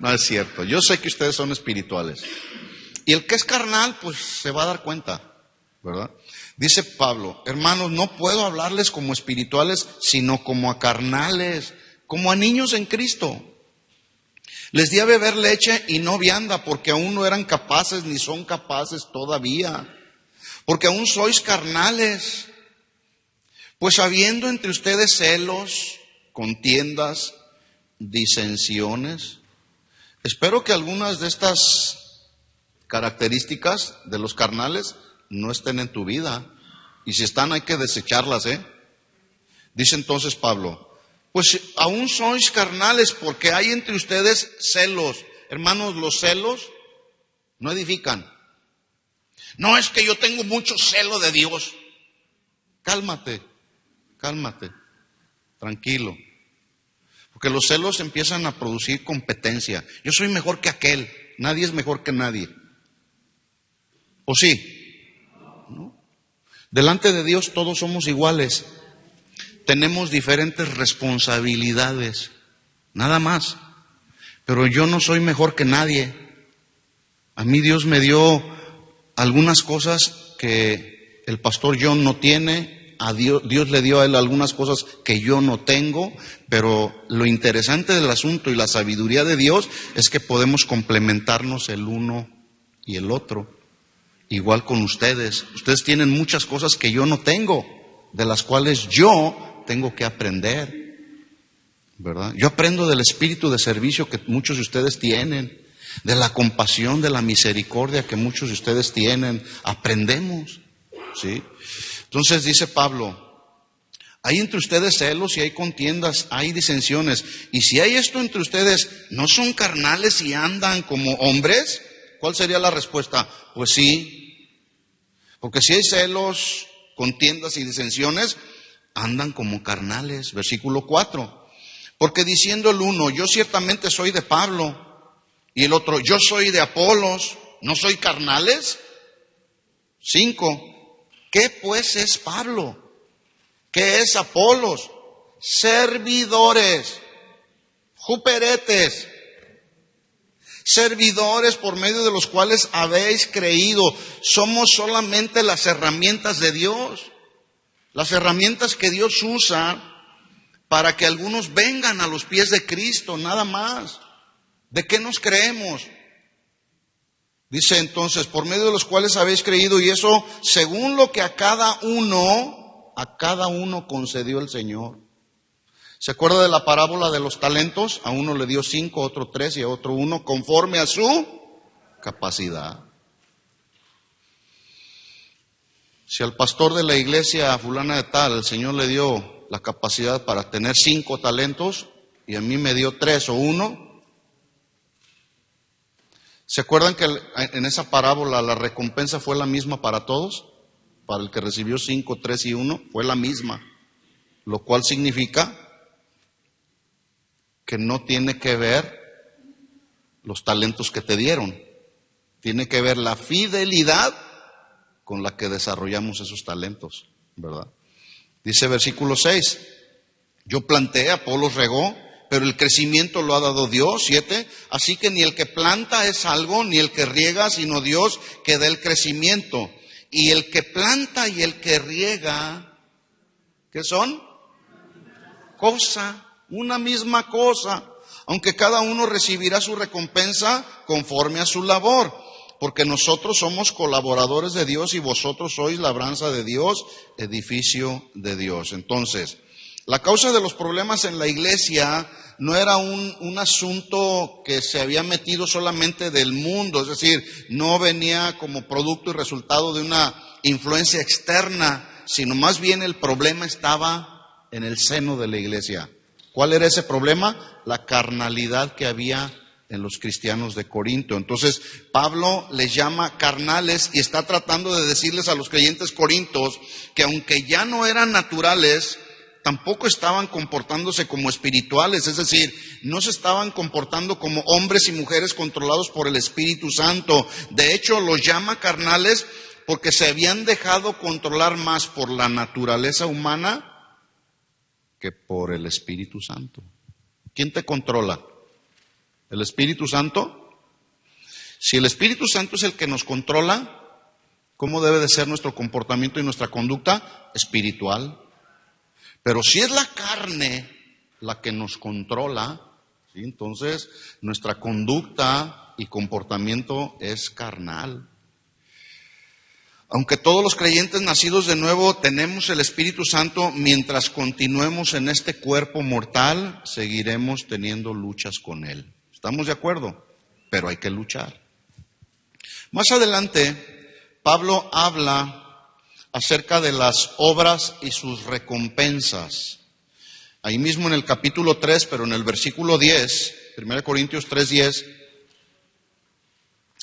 No es cierto. Yo sé que ustedes son espirituales. Y el que es carnal, pues se va a dar cuenta, ¿verdad? Dice Pablo, hermanos, no puedo hablarles como espirituales, sino como a carnales, como a niños en Cristo. Les di a beber leche y no vianda, porque aún no eran capaces ni son capaces todavía, porque aún sois carnales. Pues habiendo entre ustedes celos, contiendas, disensiones. Espero que algunas de estas características de los carnales no estén en tu vida. Y si están, hay que desecharlas, ¿eh? Dice entonces Pablo, pues aún sois carnales porque hay entre ustedes celos. Hermanos, los celos no edifican. No es que yo tengo mucho celo de Dios. Cálmate, tranquilo. Porque los celos empiezan a producir competencia. Yo soy mejor que aquel, nadie es mejor que nadie. ¿O sí? ¿No? Delante de Dios todos somos iguales. Tenemos diferentes responsabilidades, nada más. Pero yo no soy mejor que nadie. A mí Dios me dio algunas cosas que el pastor John no tiene. A Dios le dio a él algunas cosas que yo no tengo. Pero lo interesante del asunto y la sabiduría de Dios es que podemos complementarnos el uno y el otro. Igual con ustedes. Ustedes tienen muchas cosas que yo no tengo, de las cuales yo tengo que aprender, ¿verdad? Yo aprendo del espíritu de servicio que muchos de ustedes tienen, de la compasión, de la misericordia que muchos de ustedes tienen. Aprendemos, ¿sí? Entonces dice Pablo, hay entre ustedes celos y hay contiendas, hay disensiones. Y si hay esto entre ustedes, ¿no son carnales y andan como hombres? ¿Cuál sería la respuesta? Pues sí. Porque si hay celos, contiendas y disensiones, andan como carnales. Versículo 4. Porque diciendo el uno, yo ciertamente soy de Pablo, y el otro, yo soy de Apolos, ¿no soy carnales? 5. ¿Qué pues es Pablo? ¿Qué es Apolos? Servidores, juperetes, servidores por medio de los cuales habéis creído. Somos solamente las herramientas de Dios, las herramientas que Dios usa para que algunos vengan a los pies de Cristo, nada más. ¿De qué nos creemos? Dice entonces, por medio de los cuales habéis creído, y eso según lo que a cada uno concedió el Señor. ¿Se acuerda de la parábola de los talentos? A uno le dio 5, a otro 3 y a otro 1, conforme a su capacidad. Si al pastor de la iglesia fulana de tal, el Señor le dio la capacidad para tener 5 talentos y a mí me dio 3 o 1, ¿se acuerdan que en esa parábola la recompensa fue la misma para todos? Para el que recibió 5, 3 y 1, fue la misma. Lo cual significa que no tiene que ver los talentos que te dieron. Tiene que ver la fidelidad con la que desarrollamos esos talentos, ¿verdad? Dice versículo 6, yo planté, Apolos regó, pero el crecimiento lo ha dado Dios. 7, así que ni el que planta es algo, ni el que riega, sino Dios que da el crecimiento. Y el que planta y el que riega, ¿qué son? Una misma cosa. Aunque cada uno recibirá su recompensa conforme a su labor. Porque nosotros somos colaboradores de Dios y vosotros sois labranza de Dios, edificio de Dios. Entonces, la causa de los problemas en la iglesia no era un asunto que se había metido solamente del mundo, es decir, no venía como producto y resultado de una influencia externa, sino más bien el problema estaba en el seno de la iglesia. ¿Cuál era ese problema? La carnalidad que había en los cristianos de Corinto. Entonces, Pablo les llama carnales y está tratando de decirles a los creyentes corintios que aunque ya no eran naturales, tampoco estaban comportándose como espirituales, es decir, no se estaban comportando como hombres y mujeres controlados por el Espíritu Santo. De hecho, los llama carnales porque se habían dejado controlar más por la naturaleza humana que por el Espíritu Santo. ¿Quién te controla? ¿El Espíritu Santo? Si el Espíritu Santo es el que nos controla, ¿cómo debe de ser nuestro comportamiento y nuestra conducta? Espiritual. Pero si es la carne la que nos controla, ¿sí? Entonces nuestra conducta y comportamiento es carnal. Aunque todos los creyentes nacidos de nuevo tenemos el Espíritu Santo, mientras continuemos en este cuerpo mortal, seguiremos teniendo luchas con él. ¿Estamos de acuerdo? Pero hay que luchar. Más adelante, Pablo habla acerca de las obras y sus recompensas. Ahí mismo en el capítulo 3, pero en el versículo 10, 1 Corintios 3:10,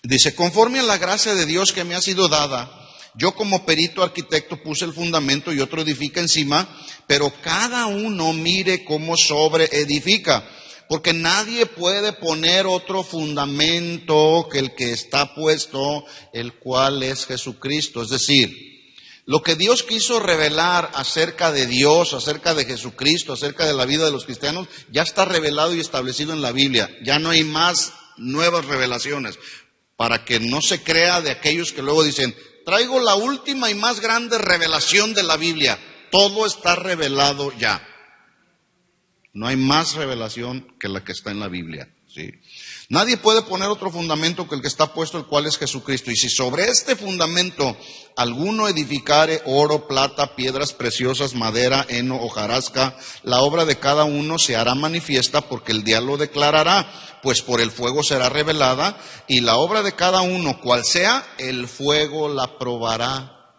dice, conforme a la gracia de Dios que me ha sido dada, yo como perito arquitecto puse el fundamento y otro edifica encima, pero cada uno mire cómo sobreedifica. Porque nadie puede poner otro fundamento que el que está puesto, el cual es Jesucristo. Es decir, lo que Dios quiso revelar acerca de Dios, acerca de Jesucristo, acerca de la vida de los cristianos, ya está revelado y establecido en la Biblia. Ya no hay más nuevas revelaciones. Para que no se crea de aquellos que luego dicen, traigo la última y más grande revelación de la Biblia. Todo está revelado ya. No hay más revelación que la que está en la Biblia, ¿sí? Nadie puede poner otro fundamento que el que está puesto, el cual es Jesucristo. Y si sobre este fundamento alguno edificare oro, plata, piedras preciosas, madera, heno, hojarasca, la obra de cada uno se hará manifiesta porque el día lo declarará, pues por el fuego será revelada, y la obra de cada uno, cual sea, el fuego la probará.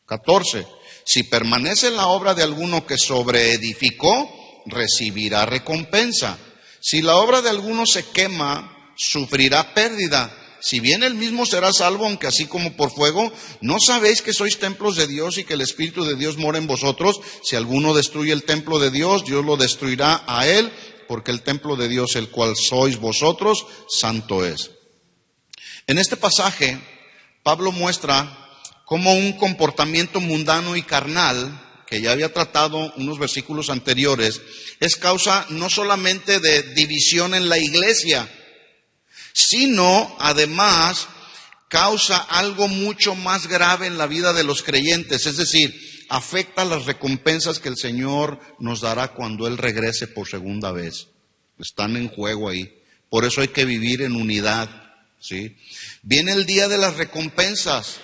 14. Si permanece la obra de alguno que sobreedificó, recibirá recompensa. Si la obra de alguno se quema, sufrirá pérdida. Si bien él mismo será salvo, aunque así como por fuego, ¿no sabéis que sois templos de Dios y que el Espíritu de Dios mora en vosotros? Si alguno destruye el templo de Dios, Dios lo destruirá a él, porque el templo de Dios, el cual sois vosotros, santo es. En este pasaje, Pablo muestra cómo un comportamiento mundano y carnal, que ya había tratado unos versículos anteriores, es causa no solamente de división en la iglesia, sino además causa algo mucho más grave en la vida de los creyentes, es decir, afecta las recompensas que el Señor nos dará cuando Él regrese por segunda vez. Están en juego ahí. Por eso hay que vivir en unidad, ¿sí? Viene el día de las recompensas.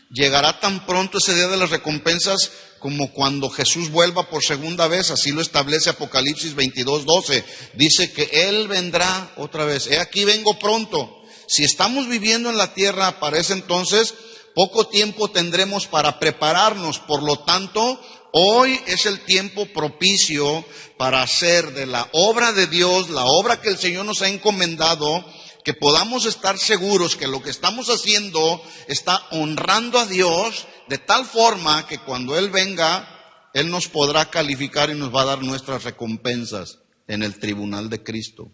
Llegará tan pronto ese día de las recompensas como cuando Jesús vuelva por segunda vez, así lo establece Apocalipsis 22:12. Dice que Él vendrá otra vez. He aquí vengo pronto. Si estamos viviendo en la tierra para ese entonces, poco tiempo tendremos para prepararnos. Por lo tanto, hoy es el tiempo propicio para hacer de la obra de Dios, la obra que el Señor nos ha encomendado, que podamos estar seguros que lo que estamos haciendo está honrando a Dios de tal forma que cuando Él venga, Él nos podrá calificar y nos va a dar nuestras recompensas en el tribunal de Cristo.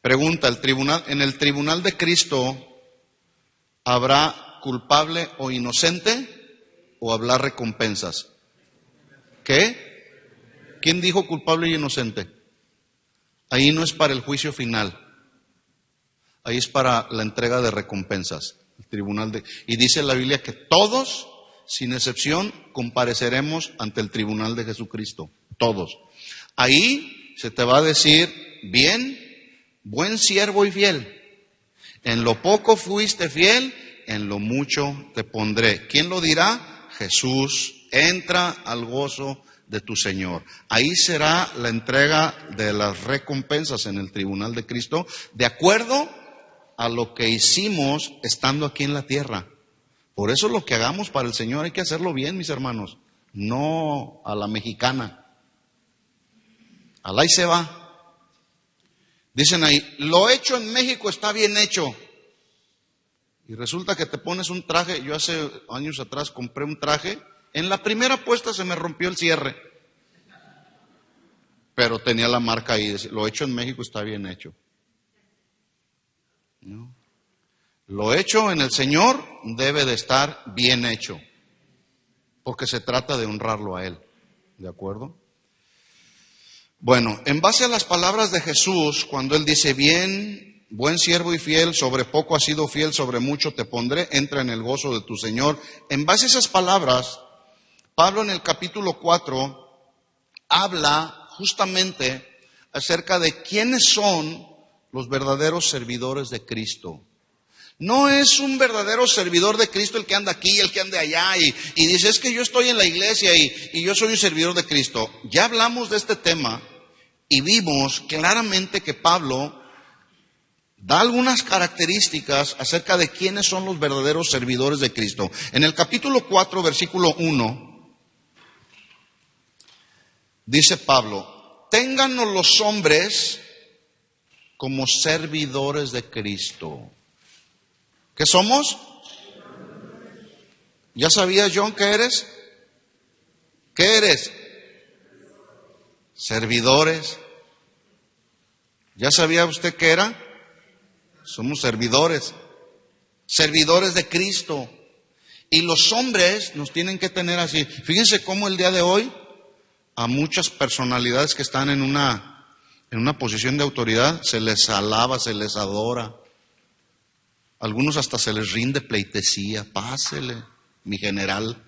Pregunta, en el tribunal de Cristo, ¿Habrá culpable o inocente o habrá recompensas? ¿Qué? ¿Quién dijo culpable y inocente? Ahí no es para el juicio final. Ahí es para la entrega de recompensas. El tribunal y dice la Biblia que todos, sin excepción, compareceremos ante el tribunal de Jesucristo. Todos. Ahí se te va a decir, bien, buen siervo y fiel. En lo poco fuiste fiel, en lo mucho te pondré. ¿Quién lo dirá? Jesús. Entra al gozo de tu Señor. Ahí será la entrega de las recompensas en el tribunal de Cristo, de acuerdo a lo que hicimos estando aquí en la tierra. Por eso lo que hagamos para el Señor hay que hacerlo bien, mis hermanos, no a la mexicana. Alá y se va. Dicen ahí, lo hecho en México está bien hecho. Y resulta que te pones un traje. Yo hace años atrás compré un traje. En la primera puesta se me rompió el cierre. Pero tenía la marca ahí. Lo hecho en México está bien hecho. ¿No? Lo hecho en el Señor debe de estar bien hecho. Porque se trata de honrarlo a Él. ¿De acuerdo? Bueno, en base a las palabras de Jesús, cuando Él dice, bien, buen siervo y fiel, sobre poco has sido fiel, sobre mucho te pondré, entra en el gozo de tu Señor. En base a esas palabras, Pablo en el capítulo 4 habla justamente acerca de quiénes son los verdaderos servidores de Cristo. No es un verdadero servidor de Cristo el que anda aquí, el que anda allá y dice, es que yo estoy en la iglesia y yo soy un servidor de Cristo. Ya hablamos de este tema y vimos claramente que Pablo da algunas características acerca de quiénes son los verdaderos servidores de Cristo. En el capítulo 4, versículo 1, dice Pablo, téngannos los hombres como servidores de Cristo. ¿Qué somos? ¿Ya sabías, John, qué eres? ¿Qué eres? Servidores. ¿Ya sabía usted qué era? Somos servidores. Servidores de Cristo. Y los hombres nos tienen que tener así. Fíjense cómo el día de hoy a muchas personalidades que están en una posición de autoridad se les alaba, se les adora. Algunos hasta se les rinde pleitesía. Pásele, mi general.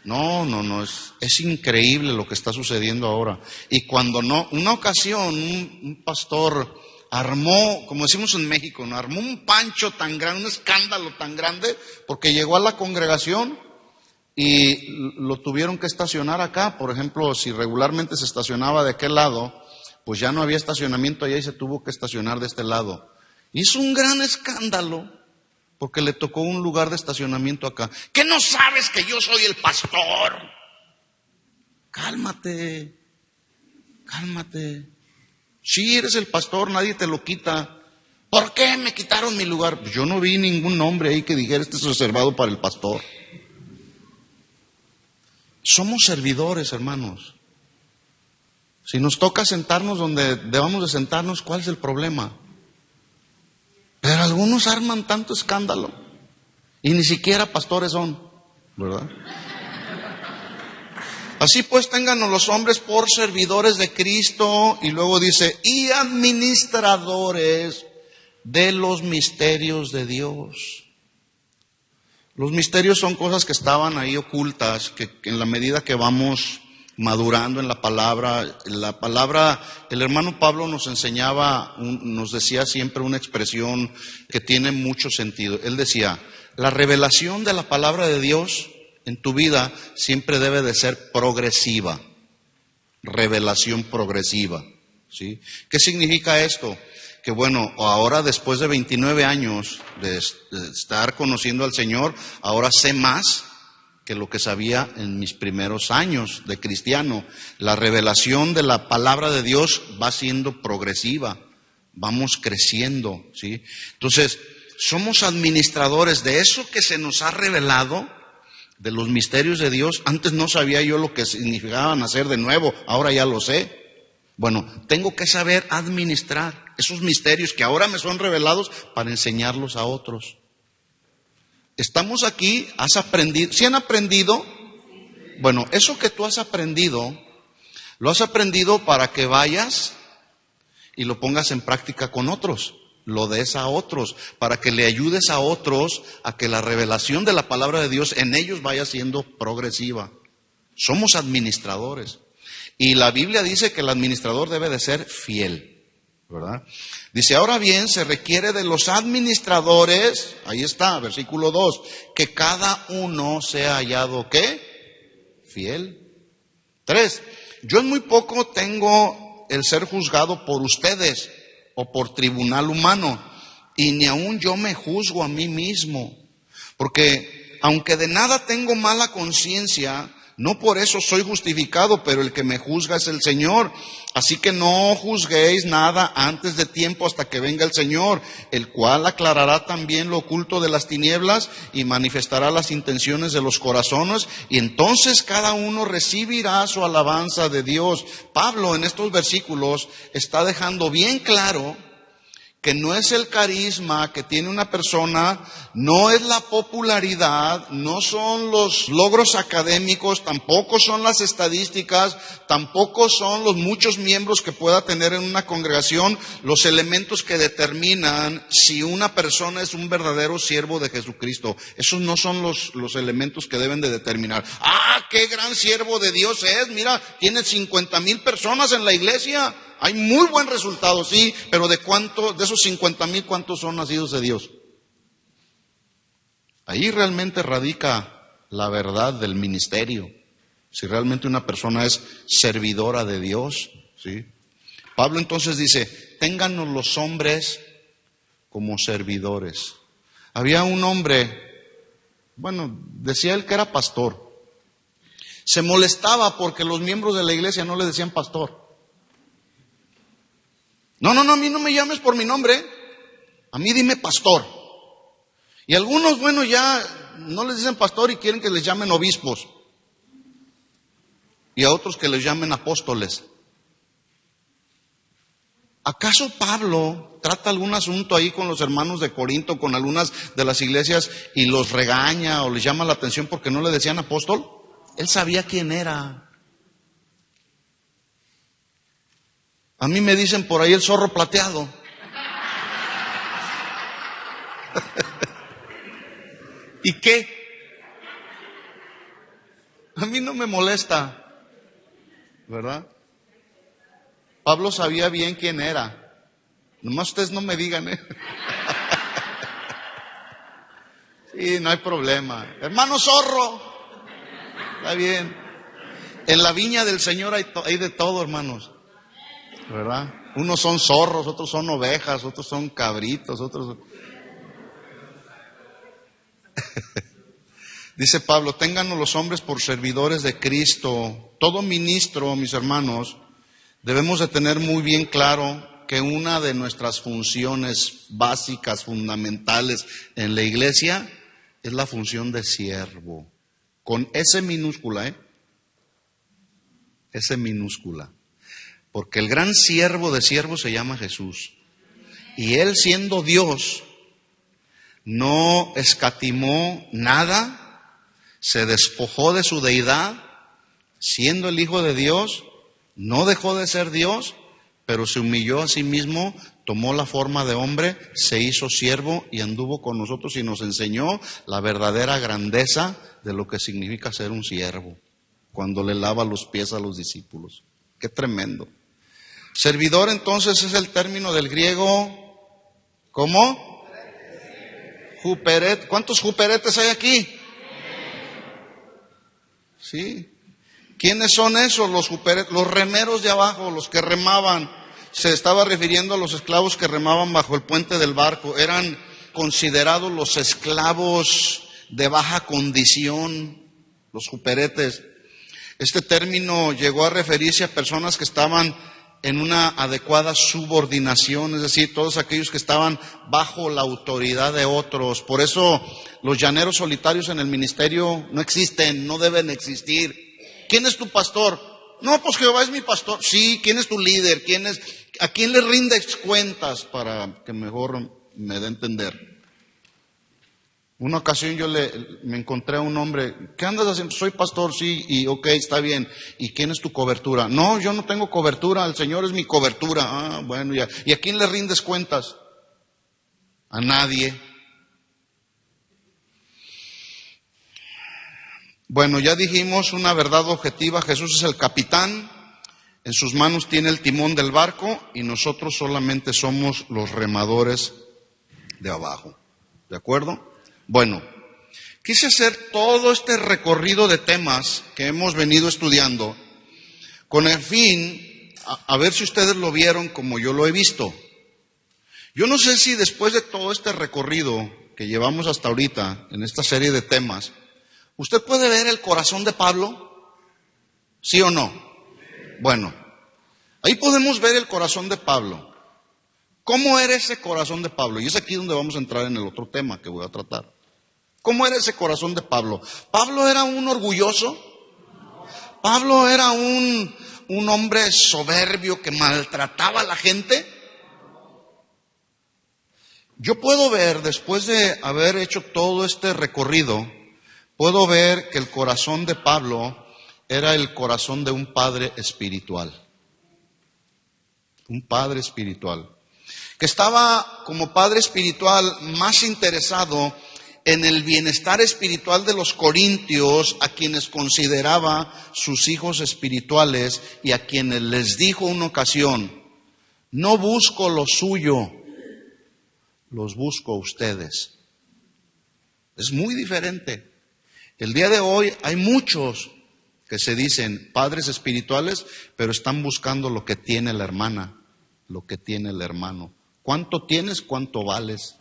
No, es increíble lo que está sucediendo ahora. Y cuando no, una ocasión un pastor armó, como decimos en México, ¿no? Armó un pancho tan grande, un escándalo tan grande, porque llegó a la congregación y lo tuvieron que estacionar acá. Por ejemplo, si regularmente se estacionaba de aquel lado, pues ya no había estacionamiento allá y se tuvo que estacionar de este lado. Hizo un gran escándalo porque le tocó un lugar de estacionamiento acá. ¿Qué no sabes que yo soy el pastor? Cálmate. Sí, eres el pastor, nadie te lo quita. ¿Por qué me quitaron mi lugar? Yo no vi ningún nombre ahí que dijera este es reservado para el pastor. Somos servidores, hermanos. Si nos toca sentarnos donde debamos de sentarnos, ¿cuál es el problema? Pero algunos arman tanto escándalo y ni siquiera pastores son, ¿verdad? Así pues, téngannos los hombres por servidores de Cristo. Y luego dice, y administradores de los misterios de Dios. Los misterios son cosas que estaban ahí ocultas, que en la medida que vamos madurando en la palabra, el hermano Pablo nos enseñaba, nos decía siempre una expresión que tiene mucho sentido. Él decía, la revelación de la palabra de Dios en tu vida siempre debe de ser progresiva. Revelación progresiva, ¿sí? ¿Qué significa esto? Que bueno, ahora después de 29 años de estar conociendo al Señor, ahora sé más que lo que sabía en mis primeros años de cristiano. La revelación de la palabra de Dios va siendo progresiva, vamos creciendo, ¿sí? Entonces, somos administradores de eso que se nos ha revelado, de los misterios de Dios. Antes no sabía yo lo que significaba nacer de nuevo, ahora ya lo sé. Bueno, tengo que saber administrar. esos misterios que ahora me son revelados para enseñarlos a otros. Estamos aquí, has aprendido. ¿Sí han aprendido? Bueno, eso que tú has aprendido, lo has aprendido para que vayas y lo pongas en práctica con otros, lo des a otros, para que le ayudes a otros a que la revelación de la palabra de Dios en ellos vaya siendo progresiva. Somos administradores. Y la Biblia dice que el administrador debe de ser fiel, ¿verdad? Dice, ahora bien, se requiere de los administradores, ahí está, versículo 2, que cada uno sea hallado, ¿qué? Fiel. 3, yo en muy poco tengo el ser juzgado por ustedes o por tribunal humano, y ni aun yo me juzgo a mí mismo, porque aunque de nada tengo mala conciencia, no por eso soy justificado, pero el que me juzga es el Señor. Así que no juzguéis nada antes de tiempo hasta que venga el Señor, el cual aclarará también lo oculto de las tinieblas y manifestará las intenciones de los corazones, y entonces cada uno recibirá su alabanza de Dios. Pablo en estos versículos está dejando bien claro que no es el carisma que tiene una persona, no es la popularidad, no son los logros académicos, tampoco son las estadísticas, tampoco son los muchos miembros que pueda tener en una congregación los elementos que determinan si una persona es un verdadero siervo de Jesucristo. Esos no son los elementos que deben de determinar. ¡Ah, qué gran siervo de Dios es! Mira, tiene 50,000 personas en la iglesia. Hay muy buen resultado, sí, pero de esos 50,000, ¿cuántos son nacidos de Dios? Ahí realmente radica la verdad del ministerio. Si realmente una persona es servidora de Dios, ¿sí? Pablo entonces dice, téngannos los hombres como servidores. Había un hombre, decía él que era pastor. Se molestaba porque los miembros de la iglesia no le decían pastor. No, a mí no me llames por mi nombre, a mí dime pastor. Y algunos, ya no les dicen pastor y quieren que les llamen obispos. Y a otros que les llamen apóstoles. ¿Acaso Pablo trata algún asunto ahí con los hermanos de Corinto, con algunas de las iglesias, y los regaña o les llama la atención porque no le decían apóstol? Él sabía quién era. A mí me dicen por ahí el zorro plateado. ¿Y qué? A mí no me molesta, ¿verdad? Pablo sabía bien quién era. Nomás ustedes no me digan, ¿eh? Sí, no hay problema. Hermano zorro, está bien. En la viña del Señor hay de todo, hermanos. ¿Verdad? Unos son zorros, otros son ovejas, otros son cabritos, otros... Dice Pablo, téngannos los hombres por servidores de Cristo. Todo ministro, mis hermanos, debemos de tener muy bien claro que una de nuestras funciones básicas, fundamentales en la iglesia es la función de siervo. Con S minúscula, S minúscula. Porque el gran siervo de siervos se llama Jesús. Y Él, siendo Dios, no escatimó nada, se despojó de su deidad, siendo el Hijo de Dios, no dejó de ser Dios, pero se humilló a sí mismo, tomó la forma de hombre, se hizo siervo y anduvo con nosotros y nos enseñó la verdadera grandeza de lo que significa ser un siervo, cuando le lava los pies a los discípulos. ¡Qué tremendo! Servidor entonces es el término del griego, ¿cómo? Juperet. ¿Cuántos juperetes hay aquí? Sí. ¿Quiénes son esos los juperetes? Los remeros de abajo, los que remaban. Se estaba refiriendo a los esclavos que remaban bajo el puente del barco. Eran considerados los esclavos de baja condición, los juperetes. Este término llegó a referirse a personas que estaban en una adecuada subordinación, es decir, todos aquellos que estaban bajo la autoridad de otros. Por eso los llaneros solitarios en el ministerio no existen, no deben existir. ¿Quién es tu pastor? No, pues Jehová es mi pastor. Sí, ¿quién es tu líder? ¿A quién le rindes cuentas para que mejor me dé a entender? Una ocasión me encontré a un hombre, ¿qué andas haciendo? Soy pastor, sí, y ok, está bien. ¿Y quién es tu cobertura? No, yo no tengo cobertura, el Señor es mi cobertura. Ah, bueno, ya. ¿Y a quién le rindes cuentas? A nadie. Bueno, ya dijimos una verdad objetiva, Jesús es el capitán, en sus manos tiene el timón del barco y nosotros solamente somos los remadores de abajo. ¿De acuerdo? Bueno, quise hacer todo este recorrido de temas que hemos venido estudiando con el fin, a ver si ustedes lo vieron como yo lo he visto. Yo no sé si después de todo este recorrido que llevamos hasta ahorita en esta serie de temas, ¿usted puede ver el corazón de Pablo? ¿Sí o no? Bueno, ahí podemos ver el corazón de Pablo. ¿Cómo era ese corazón de Pablo? Y es aquí donde vamos a entrar en el otro tema que voy a tratar. ¿Cómo era ese corazón de Pablo? ¿Pablo era un orgulloso? ¿Pablo era un hombre soberbio que maltrataba a la gente? Yo puedo ver, después de haber hecho todo este recorrido, puedo ver que el corazón de Pablo era el corazón de un padre espiritual. Un padre espiritual. Que estaba como padre espiritual más interesado en el bienestar espiritual de los corintios, a quienes consideraba sus hijos espirituales y a quienes les dijo una ocasión, no busco lo suyo, los busco a ustedes. Es muy diferente. El día de hoy hay muchos que se dicen padres espirituales, pero están buscando lo que tiene la hermana, lo que tiene el hermano. ¿Cuánto tienes? ¿Cuánto vales?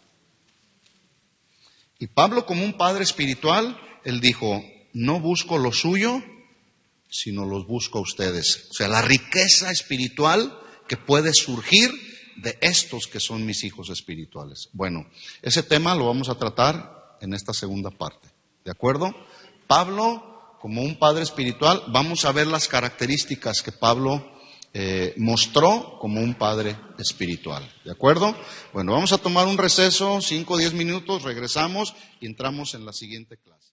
Y Pablo, como un padre espiritual, él dijo, no busco lo suyo, sino los busco a ustedes. O sea, la riqueza espiritual que puede surgir de estos que son mis hijos espirituales. Bueno, ese tema lo vamos a tratar en esta segunda parte. ¿De acuerdo? Pablo, como un padre espiritual, vamos a ver las características que Pablo mostró como un padre espiritual. ¿De acuerdo? Bueno, vamos a tomar un receso, 5 o 10 minutos, regresamos y entramos en la siguiente clase.